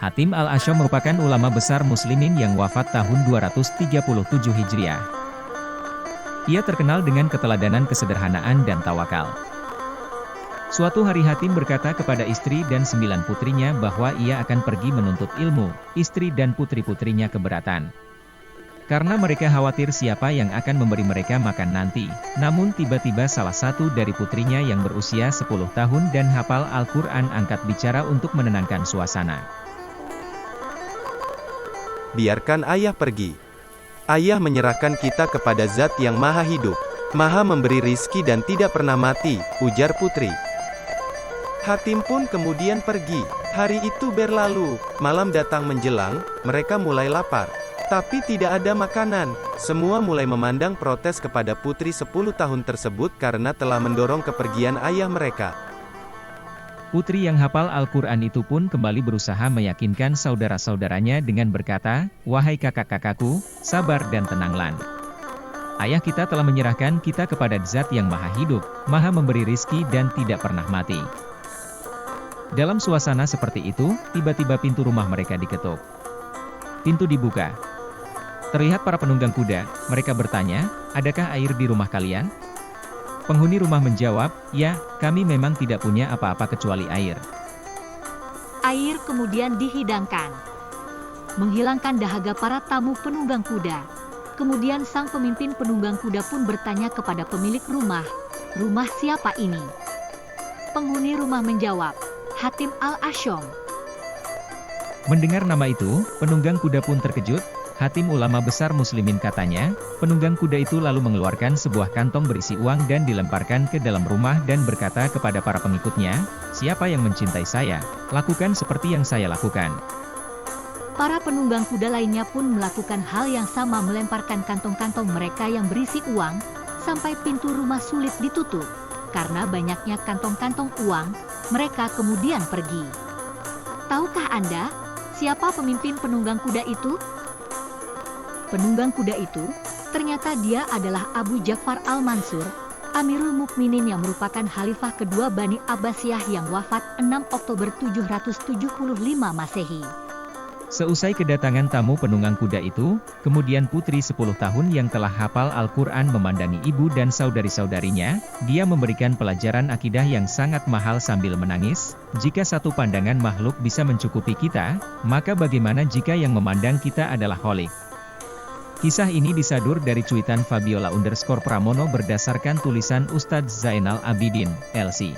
Hatim Al-Asyam merupakan ulama besar muslimin yang wafat tahun 237 Hijriah. Ia terkenal dengan keteladanan kesederhanaan dan tawakal. Suatu hari Hatim berkata kepada istri dan 9 putrinya bahwa ia akan pergi menuntut ilmu. Istri dan putri-putrinya keberatan, karena mereka khawatir siapa yang akan memberi mereka makan nanti. Namun tiba-tiba salah satu dari putrinya yang berusia 10 tahun dan hafal Al-Quran angkat bicara untuk menenangkan suasana. Biarkan ayah pergi. Ayah menyerahkan kita kepada Zat yang Maha Hidup, Maha memberi rizki dan tidak pernah mati, ujar putri. Hatim pun kemudian pergi. Hari itu berlalu, malam datang menjelang, mereka mulai lapar. Tapi tidak ada makanan. Semua mulai memandang protes kepada putri 10 tahun tersebut karena telah mendorong kepergian ayah mereka. Putri yang hafal Al-Quran itu pun kembali berusaha meyakinkan saudara-saudaranya dengan berkata, "Wahai kakak-kakakku, sabar dan tenanglah. Ayah kita telah menyerahkan kita kepada Zat yang Maha Hidup, Maha memberi rizki dan tidak pernah mati." Dalam suasana seperti itu, tiba-tiba pintu rumah mereka diketuk. Pintu dibuka. Terlihat para penunggang kuda. Mereka bertanya, "Adakah air di rumah kalian?" Penghuni rumah menjawab, "Ya, kami memang tidak punya apa-apa kecuali air." Air kemudian dihidangkan, menghilangkan dahaga para tamu penunggang kuda. Kemudian sang pemimpin penunggang kuda pun bertanya kepada pemilik rumah, "Rumah siapa ini?" Penghuni rumah menjawab, "Hatim Al-Asyam." Mendengar nama itu, penunggang kuda pun terkejut. Hatim ulama besar muslimin katanya. Penunggang kuda itu lalu mengeluarkan sebuah kantong berisi uang dan dilemparkan ke dalam rumah dan berkata kepada para pengikutnya, "Siapa yang mencintai saya, lakukan seperti yang saya lakukan." Para penunggang kuda lainnya pun melakukan hal yang sama, melemparkan kantong-kantong mereka yang berisi uang, sampai pintu rumah sulit ditutup. Karena banyaknya kantong-kantong uang, mereka kemudian pergi. Tahukah Anda, siapa pemimpin penunggang kuda itu? Penunggang kuda itu, ternyata dia adalah Abu Ja'far Al-Mansur, Amirul Mukminin yang merupakan khalifah kedua Bani Abbasiyah yang wafat 6 Oktober 775 Masehi. Seusai kedatangan tamu penunggang kuda itu, kemudian putri 10 tahun yang telah hafal Al-Quran memandangi ibu dan saudari-saudarinya. Dia memberikan pelajaran akidah yang sangat mahal sambil menangis, "Jika satu pandangan makhluk bisa mencukupi kita, maka bagaimana jika yang memandang kita adalah Khalik?" Kisah ini disadur dari cuitan Fabiola_Pramono berdasarkan tulisan Ustadz Zainal Abidin, LC.